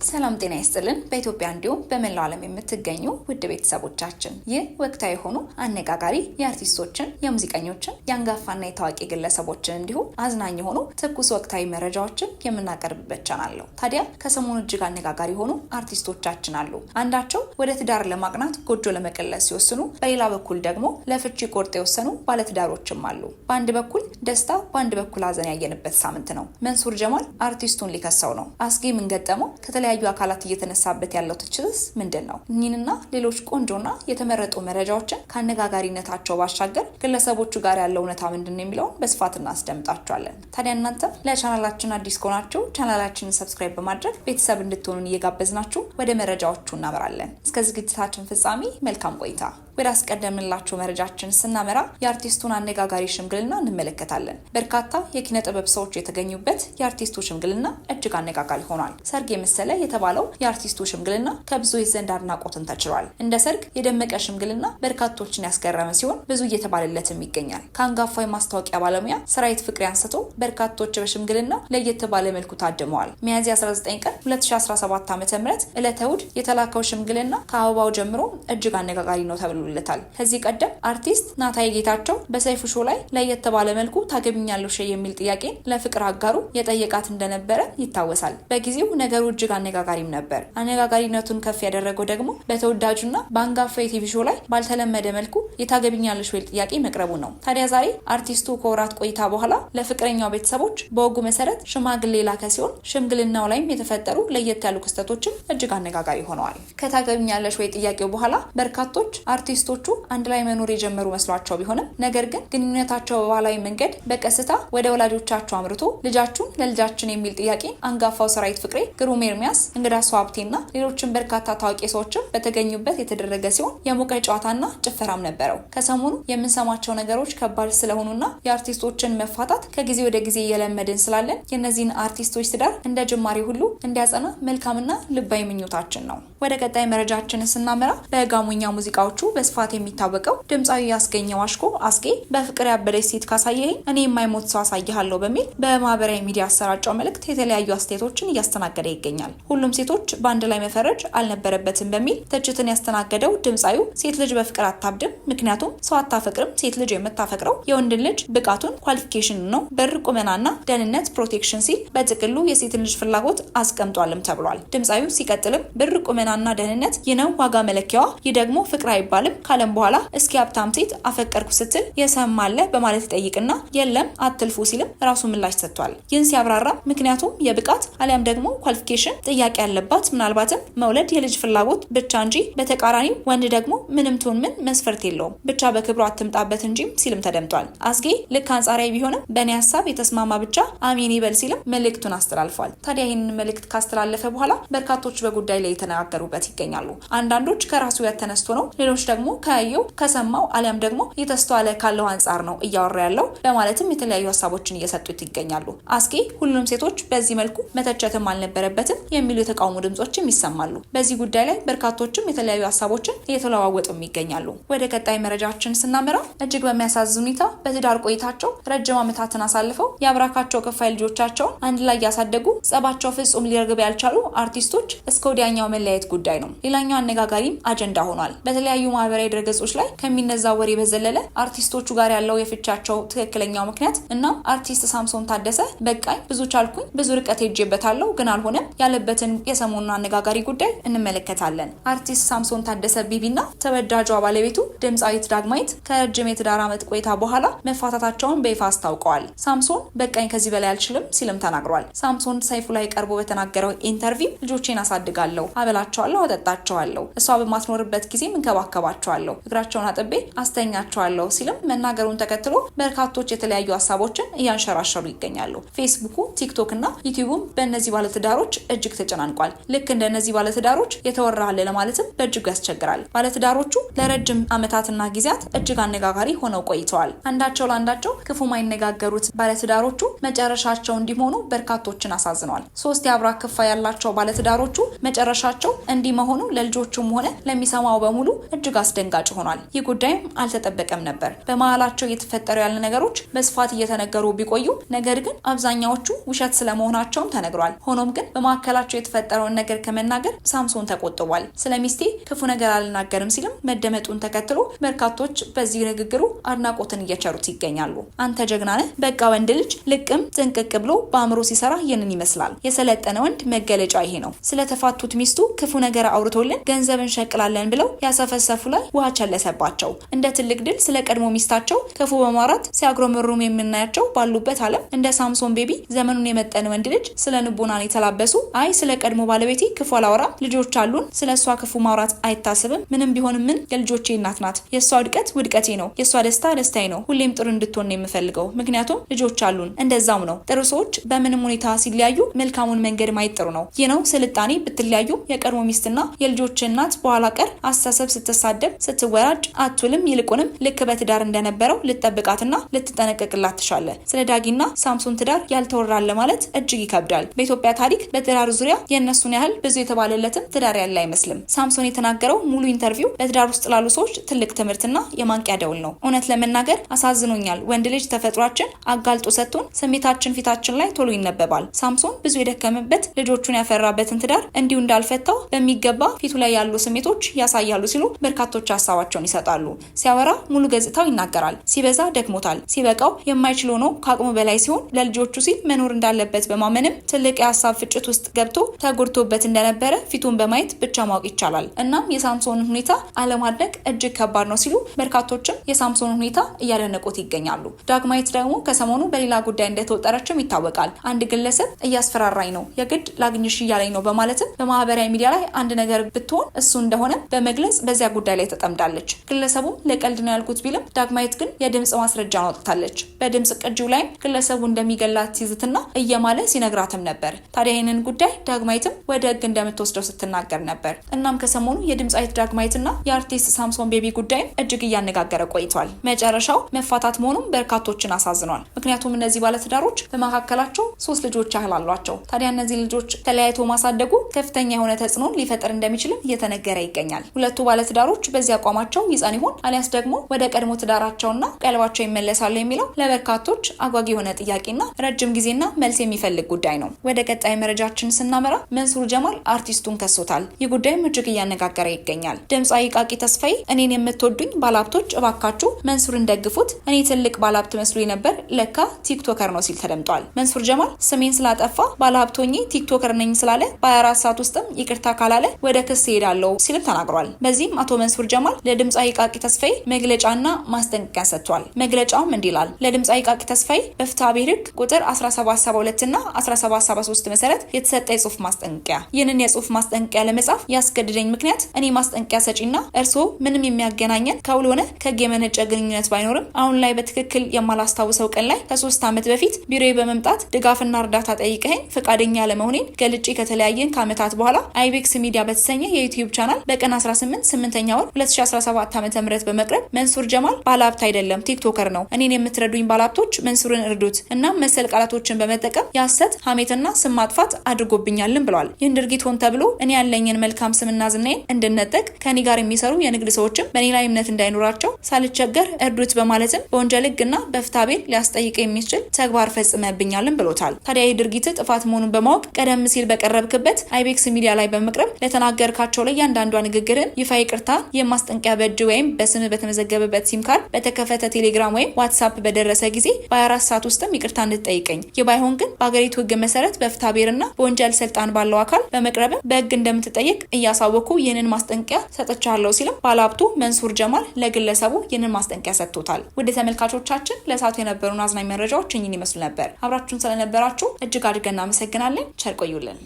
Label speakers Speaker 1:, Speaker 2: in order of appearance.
Speaker 1: ሰላም ጤና ይስጥልን። በኢትዮጵያ እንዲሁም በመላው ዓለም የምትገኙ ውድ ቤተሰቦቻችን ይህ ወቅታዊ የሆኑ አነጋጋሪ የአርቲስቶችን፣ የሙዚቀኞችን፣ የአንጋፋና የታዋቂ ግለሰቦችን እንዲሁም አዝናኝ የሆኑ ትኩስ ወቅታዊ መረጃዎችን የምናቀርብበት ቻናል ነው። ታዲያ ከሰሞኑ እጅግ አነጋጋሪ የሆኑ አርቲስቶቻችን አሉ። አንዳቸው ወደ ትዳር ለማቅናት ጎጆ ለመቀለስ ሲወስኑ፣ በሌላ በኩል ደግሞ ለፍቺ ቆርጥ የወሰኑ ባለትዳሮችም አሉ። በአንድ በኩል ደስታ፣ በአንድ በኩል ሀዘን ያየንበት ሳምንት ነው። መንሱር ጀማል አርቲስቱን ሊከሰው ነው። አስጌ ምን ገጠመው? ከተለያዩ አካላት እየተነሳበት ያለው ትችትስ ምንድን ነው? እኚህንና ሌሎች ቆንጆና የተመረጡ መረጃዎችን ከአነጋጋሪነታቸው ባሻገር ግለሰቦቹ ጋር ያለው እውነታ ምንድን ነው የሚለውን በስፋት እናስደምጣችኋለን። ታዲያ እናንተም ለቻናላችን አዲስ ከሆናችሁ ቻናላችንን ሰብስክራይብ በማድረግ ቤተሰብ እንድትሆኑን እየጋበዝናችሁ ወደ መረጃዎቹ እናመራለን። እስከ ዝግጅታችን ፍጻሜ መልካም ቆይታ። ወደ አስቀደምንላችሁ መረጃችን ስናመራ የአርቲስቱን አነጋጋሪ ሽምግልና እንመለከታለን። በርካታ የኪነ ጥበብ ሰዎች የተገኙበት የአርቲስቱ ሽምግልና እጅግ አነጋጋሪ ሆኗል። ሰርግ የመሰለ የተባለው የአርቲስቱ ሽምግልና ከብዙዎች ዘንድ አድናቆትን ተችሏል። እንደ ሰርግ የደመቀ ሽምግልና በርካቶችን ያስገረመ ሲሆን ብዙ እየተባለለትም ይገኛል። ከአንጋፋ የማስታወቂያ ባለሙያ ስራይት ፍቅሬ አንስቶ በርካቶች በሽምግልና ለየት ባለ መልኩ ታድመዋል። ሚያዝያ 19 ቀን 2017 ዓ.ም ዕለተ እሑድ የተላከው ሽምግልና ከአበባው ጀምሮ እጅግ አነጋጋሪ ነው ተብሎለታል። ከዚህ ቀደም አርቲስት ናታይ ጌታቸው በሰይፉ ሾው ላይ ለየት ባለ መልኩ ታገብኛለሽ የሚል ጥያቄ ለፍቅር አጋሩ የጠየቃት እንደነበረ ይታወሳል። በጊዜው ነገሩ እጅግ አነጋጋሪም ነበር። አነጋጋሪነቱን ከፍ ያደረገው ደግሞ በተወዳጁና በአንጋፋ የቲቪ ሾው ላይ ባልተለመደ መልኩ የታገብኛለሽ ወይ ጥያቄ መቅረቡ ነው። ታዲያ ዛሬ አርቲስቱ ከወራት ቆይታ በኋላ ለፍቅረኛው ቤተሰቦች በወጉ መሰረት ሽማግሌ ላከ ሲሆን ሽምግልናው ላይም የተፈጠሩ ለየት ያሉ ክስተቶችም እጅግ አነጋጋሪ ሆነዋል። ከታገብኛለሽ ወይ ጥያቄው በኋላ በርካቶች አርቲስቶቹ አንድ ላይ መኖር የጀመሩ መስሏቸው ቢሆንም ነገር ግን ግንኙነታቸው በባህላዊ መንገድ በቀስታ ወደ ወላጆቻቸው አምርቶ ልጃችሁን ለልጃችን የሚል ጥያቄ አንጋፋው ሰራዊት ፍቅሬ፣ ግሩም ኤርሚያስ፣ እንግዳ ሰዋብቴና ሌሎችም በርካታ ታዋቂ ሰዎችም በተገኙበት የተደረገ ሲሆን የሞቀ ጨዋታና ጭፈራም ነበረው። ከሰሞኑ የምንሰማቸው ነገሮች ከባድ ስለሆኑና የአርቲስቶችን መፋታት ከጊዜ ወደ ጊዜ እየለመድን ስላለን የእነዚህን አርቲስቶች ትዳር እንደ ጅማሬ ሁሉ እንዲያጸና መልካምና ልባዊ ምኞታችን ነው። ወደ ቀጣይ መረጃችን ስናመራ በጋሞኛ ሙዚቃዎቹ በስፋት የሚታወቀው ድምፃዊ ያስገኘው አሽኮ አስጌ በፍቅር ያበደች ሴት ካሳየኝ እኔ የማይሞት ሰው አሳይሃለሁ በሚል በማህበራዊ ሚዲያ አሰራጨው መልእክት የተለያዩ አስተያየቶችን እያስተናገደ ይገኛል። ሁሉም ሴቶች በአንድ ላይ መፈረጅ አልነበረበትም በሚል ትችትን ያስተናገደው ድምፃዊው ሴት ልጅ በፍቅር አታብድም፣ ምክንያቱም ሰው አታፈቅርም፣ ሴት ልጅ የምታፈቅረው የወንድን ልጅ ብቃቱን ኳሊፊኬሽን ነው፣ በር ቁመናና ደህንነት ፕሮቴክሽን ሲል በጥቅሉ የሴትን ልጅ ፍላጎት አስቀምጧልም ተብሏል። ድምፃዊው ሲቀጥልም ብር ቁመናና ደህንነት ይነው ዋጋ መለኪያዋ፣ ይህ ደግሞ ፍቅር አይባልም ካለም በኋላ እስኪ ሀብታም ሴት አፈቀርኩ ስትል የሰማለ በማለት ይጠይቅና የለም አትልፉ ሲልም ራሱ ምላሽ ሰጥቷል። ይህን ሲያብራራ ምክንያቱም የብቃት አሊያም ደግሞ ኳሊፊኬሽን ጥያቄ ያለባት ምናልባትም መውለድ የልጅ ፍላጎት ብቻ እንጂ በተቃራኒው ወንድ ደግሞ ምንም ትሁን ምን መስፈርት የለውም ብቻ በክብሩ አትምጣበት እንጂ ሲልም ተደምጧል። አስጌ ልክ አንጻራዊ ቢሆንም በእኔ ሀሳብ የተስማማ ብቻ አሚን ይበል ሲልም መልእክቱን አስተላልፏል። ታዲያ ይህንን መልእክት ካስተላለፈ በኋላ በርካቶች በጉዳይ ላይ የተነጋገሩበት ይገኛሉ። አንዳንዶች ከራሱ ያተነስቶ ነው፣ ሌሎች ደግሞ ከያየው ከሰማው አሊያም ደግሞ የተስተዋለ ካለው አንጻር ነው እያወራ ያለው በማለትም የተለያዩ ሀሳቦችን እየሰጡት ይገኛሉ። አስጌ ሁሉንም ሴቶች በዚህ መልኩ መተቸትም አልነበረበትም የሚሉ የተቃውሞ ድምጾችም ይሰማሉ። በዚህ ጉዳይ ላይ በርካቶችም የተለያዩ ሀሳቦችን እየተለዋወጡም ይገኛሉ። ወደ ቀጣይ መረጃችን ስናመራ እጅግ በሚያሳዝን ሁኔታ በትዳር ቆይታቸው ረጅም ዓመታትን አሳልፈው የአብራካቸው ክፋይ ልጆቻቸውን አንድ ላይ ያሳደጉ ጸባቸው ፍጹም ሊረግብ ያልቻሉ አርቲስቶች እስከ ወዲያኛው መለያየት ጉዳይ ነው ሌላኛው አነጋጋሪም አጀንዳ ሆኗል። በተለያዩ ማህበራዊ ድረገጾች ላይ ከሚነዛው ወሬ በዘለለ አርቲስቶቹ ጋር ያለው የፍቻቸው ትክክለኛው ምክንያት እና አርቲስት ሳምሶን ታደሰ በቃኝ ብዙ ቻልኩኝ ብዙ ርቀት ሄጄበታለሁ ግን አልሆነም ያለበትን የሰሞኑን አነጋጋሪ ጉዳይ እንመለከታለን። አርቲስት ሳምሶን ታደሰ ቢቢና ተወዳጇ ባለቤቱ ድምፃዊት ዳግማዊት ከረጅም የትዳር ዓመት ቆይታ በኋላ መፋታታቸውን በይፋ አስታውቀዋል። ሳምሶን በቃኝ ከዚህ በላይ አልችልም ሲልም ተናግሯል። ሳምሶን ሰይፉ ላይ ቀርቦ በተናገረው ኢንተርቪው ልጆቼን አሳድጋለሁ፣ አበላቸዋለሁ፣ አጠጣቸዋለሁ፣ እሷ በማትኖርበት ጊዜ እንከባከባቸዋለሁ፣ እግራቸውን አጥቤ አስተኛቸዋለሁ ሲልም መናገሩን ተከትሎ በርካቶች የተለያዩ ሀሳቦችን እያንሸራሸሩ ይገኛሉ። ፌስቡኩ፣ ቲክቶክ እና ዩቲዩብም በእነዚህ ባለትዳሮች እጅግ ተጨናንቋል። ልክ እንደነዚህ ባለትዳሮች የተወራለ ለማለትም በእጅጉ ያስቸግራል። ባለትዳሮቹ ለረጅም ዓመታትና ጊዜያት እጅግ አነጋጋሪ ሆነው ቆይተዋል። አንዳቸው ለአንዳቸው ክፉ ማይነጋገሩት ባለትዳሮቹ መጨረሻቸው እንዲሆኑ በርካቶችን አሳዝነዋል። 3 የአብራክ ክፋይ ያላቸው ባለትዳሮቹ መጨረሻቸው እንዲህ መሆኑ ለልጆቹም ሆነ ለሚሰማው በሙሉ እጅግ አስደንጋጭ ሆኗል። ይህ ጉዳይም አልተጠበቀም ነበር። በመሃላቸው እየተፈጠሩ ያለ ነገሮች በስፋት እየተነገሩ ቢቆዩ ነገር ግን አብዛኛዎቹ ውሸት ስለመሆናቸውም ተነግሯል። ሆኖም ግን በመካከላቸው የተፈጠረውን ነገር ከመናገር ሳምሶን ተቆጥቧል። ስለ ሚስቴ ክፉ ነገር አልናገርም ሲልም መደመጡን ተከትሎ በርካቶች በዚህ ንግግሩ አድናቆትን እየቸሩት ይገኛሉ። አንተ ጀግና ነህ፣ በቃ ወንድ ልጅ ልቅም ጥንቅቅ ብሎ በአእምሮ ሲሰራ ይህንን ይመስላል። የሰለጠነ ወንድ መገለጫ ይሄ ነው። ስለተፋቱት ሚስቱ ክፉ ነገር አውርቶልን ገንዘብ እንሸቅላለን ብለው ያሰፈሰፉ ላይ ውሃ ቸለሰባቸው። እንደ ትልቅ ድል ስለ ቀድሞ ሚስታቸው ክፉ በማውራት ሲያግሮመሩም የምናያቸው ባሉበት ዓለም እንደ ሳምሶን ቤቢ ዘመኑን የመጠነ ወንድ ልጅ ስለ ንቦናን የተላበሱ አይ ስለ ቀድሞ ባለቤቴ ክፉ አላወራም፣ ልጆች አሉን፣ ስለ እሷ ክፉ ማውራት አይታስብም፣ ምንም ቢሆን ምን የልጆቼ እናት ናት፣ የእሷ ውድቀት ውድቀቴ ነው፣ የእሷ ደስታ ደስታዬ ነው፣ ሁሌም ጥሩ እንድትሆን ነው የምፈልገው፣ ምክንያቱም ልጆች አሉን። እንደዛም ነው ጥሩ ሰዎች በምንም ሁኔታ ሲለያዩ መልካሙን መንገድ ማየት ጥሩ ነው። ይህ ነው ስልጣኔ። ብትለያዩ የቀድሞ ሚስትና የልጆች እናት በኋላ ቀር አስተሳሰብ ስትሳደብ ስትወራጭ አትውልም። ይልቁንም ልክ በትዳር እንደነበረው ልትጠብቃትና ልትጠነቀቅላት ትሻለ። ስለ ዳጊና ሳምሶን ትዳር ያልተወራለ ማለት እጅግ ይከብዳል። በኢትዮጵያ ታሪክ በትዳር ዙሪያ የእነሱን ያህል ብዙ የተባለለትም ትዳር ያለ አይመስልም። ሳምሶን የተናገረው ሙሉ ኢንተርቪው በትዳር ውስጥ ላሉ ሰዎች ትልቅ ትምህርትና የማንቂያ ደውል ነው። እውነት ለመናገር አሳዝኖኛል። ወንድ ልጅ ተፈጥሯችን አጋልጦ ሰጥቶን ስሜታችን ፊታችን ላይ ቶሎ ይነበባል። ሳምሶን ብዙ የደከመበት ልጆቹን ያፈራበትን ትዳር እንዲሁ እንዳልፈታው በሚገባ ፊቱ ላይ ያሉ ስሜቶች ያሳያሉ ሲሉ በርካቶች ሀሳባቸውን ይሰጣሉ። ሲያወራ ሙሉ ገጽታው ይናገራል። ሲበዛ ደክሞታል። ሲበቃው የማይችል ሆኖ ከአቅሙ በላይ ሲሆን ለልጆቹ ሲል መኖር እንዳለበት በማመንም ትልቅ የሀሳብ ፍጭት ውስጥ ገብቶ ተጎድቶበት እንደነበረ ፊቱን በማየት ብቻ ማወቅ ይቻላል። እናም የሳምሶንን ሁኔታ አለማድነቅ እጅግ ከባድ ነው ሲሉ በርካቶችም የሳምሶንን ሁኔታ እያደነቁት ይገኛሉ። ዳግማዊት ደግሞ ከሰሞኑ በሌላ ጉዳይ እንደተወጠረችም ይታወቃል። አንድ ግለሰብ እያስፈራራኝ ነው፣ የግድ ላግኝሽ እያለኝ ነው በማለትም በማህበራዊ ሚዲያ ላይ አንድ ነገር ብትሆን እሱ እንደሆነ በመግለጽ በዚያ ጉዳይ ላይ ተጠምዳለች። ግለሰቡም ለቀልድ ነው ያልኩት ቢልም ዳግማዊት ግን የድምጽ ማስረጃ አውጥታለች። በድምጽ ቅጂው ላይም ግለሰቡ እንደሚገላት ሲዝትና እየማለ ሲነግራትም ነበር። ታዲያ ይህንን ጉዳይ ዳግማዊትም ወደ ህግ እንደምትወስደው ስትናገር ነበር። እናም ከሰሞኑ የድምጻዊት ዳግማዊትና የአርቲስት ሳምሶን ቤቢ ጉዳይም እጅግ እያነጋገረ ቆይቷል። መጨረሻው መፋታት መሆኑም በርካቶችን አሳዝኗል። ምክንያቱም እነዚህ ባለትዳሮች በመካከላቸው 3 ልጆች ያህል አሏቸው። ታዲያ እነዚህ ልጆች ተለያይቶ ማሳደጉ ከፍተኛ የሆነ ተጽዕኖን ሊፈጥር እንደሚችልም እየተነገረ ይገኛል። ሁለቱ ባለትዳሮች በዚህ አቋማቸው ይጸን ይሆን አሊያስ ደግሞ ወደ ቀድሞ ትዳራቸውና ቀልባቸው ይመለሳሉ የሚለው ለበርካቶች አጓጊ የሆነ ጥያቄና ረጅም ጊዜና መልስ የሚፈልግ ጉዳይ ነው። ወደ ቀጣይ መረጃችን ስናመራ መንሱር ጀማል አርቲስቱን ከሶታል። ይህ ጉዳይም እጅግ እያነጋገረ ይገኛል። ድምጻዊ ቃቂ ተስፋዬ እኔን የምትወዱኝ ባለሀብቶች እባካችሁ መንሱርን ደግፉት፣ እኔ ትልቅ ባለሀብት መስሎኝ ነበር፣ ለካ ቲክቶከር ነው ሲል ተደምጧል። መንሱር ጀማል ስሜን ስላጠፋ ባለሀብቶኜ ቲክቶከር ነኝ ስላለ በ24 ሰዓት ውስጥም ይቅርታ ካላለ ወደ ክስ ሄዳለሁ ሲልም ተናግሯል። በዚህም አቶ መንሱር ጀማል ለድምጻዊ ቃቂ ተስፋዬ መግለጫና ማስጠንቀቂያ ሰጥቷል። መግለጫውም እንዲህ ይላል። ለድምጻዊ ቃቂ ተስፋዬ በፍትሐ ብሔር ሕግ ቁጥር 1772 እና 1773 መሰረት የተሰጠ የጽሁፍ ማስጠንቀቂያ። ይህንን የጽሁፍ ማስጠንቀቂያ ለመጻፍ ያስገድደኝ ምክንያት እኔ ማስጠንቀቂያ ሰጪና እርስዎ ምንም የሚያገናኘን ከውል ሆነ ከህግ የመነጨ ግንኙነት ባይኖርም አሁን ላይ በትክክል የማላስታውሰው ቀን ላይ ከ3 ዓመት በፊት ቢሮዬ በመምጣት ድጋፍና እርዳታ ጠይቀኝ ፈቃደኛ ለመሆኔን ገልጬ ከተለያየን ከዓመታት በኋላ አይቤክስ ሚዲያ በተሰኘ የዩቲዩብ ቻናል በቀን 18ኛ ወር 2017 ዓ.ም በመቅረብ መንሱር ጀማል ባለሀብት አይደለም ቲክቶከር ነው፣ እኔን የምትረዱኝ ባለሀብቶች መንሱርን እርዱት እና መሰል ቃላቶችን በመጠቀም የሐሰት ሐሜትና ስም ማጥፋት አድርጎብኛልን ብለዋል። ይህን ድርጊት ሆን ተብሎ እኔ ያለኝን መልካም ስምና ዝናዬን እንድነጠቅ ከኔ ጋር የሚሰሩ የንግድ ሰዎችም በእኔ ላይ እምነት እንዳይኖራቸው ሳልቸገር እርዱት በማለትም በወንጀል ህግና በፍትሐ ብሔር ሊያስጠይቅ የሚችል ተግባር ፈጽመብኛልን ብሎታል። ታዲያ ይህ ድርጊት ጥፋት መሆኑን በማወቅ ቀደም ሲል በቀረብክበት አይቤክስ ሚዲያ ላይ በመቅረብ ለተናገርካቸው ለእያንዳንዷ ንግግርን ይፋ ይቅርታ የማስጠንቀቂያ በእጅ ወይም በስም በተመዘገበበት ሲም ካርድ በተከፈተ ቴሌግራም ወይም ዋትስአፕ በደረሰ ጊዜ በ24 ሰዓት ውስጥም ይቅርታ እንድትጠይቀኝ፣ ይህ ባይሆን ግን በአገሪቱ ህግ መሰረት በፍትሐ ብሔርና በወንጀል ስልጣን ባለው አካል በመቅረብም በህግ እንደምትጠይቅ እያሳወቁ ይህንን ማስጠንቀቂያ ሰጥቻለሁ ሲልም ባለሀብቱ መንሱር ጀማል ለግለሰቡ ይህንን ማስጠንቀቂያ ሰጥቶታል። ወደ ተመልካቾቻችን ለሰዓቱ የነበሩን አዝናኝ መረጃዎች እኚህን ይመስሉ ነበር። አብራችሁን ስለነበራችሁ እጅግ አድርገን እናመሰግናለን። ቸር ቆዩልን።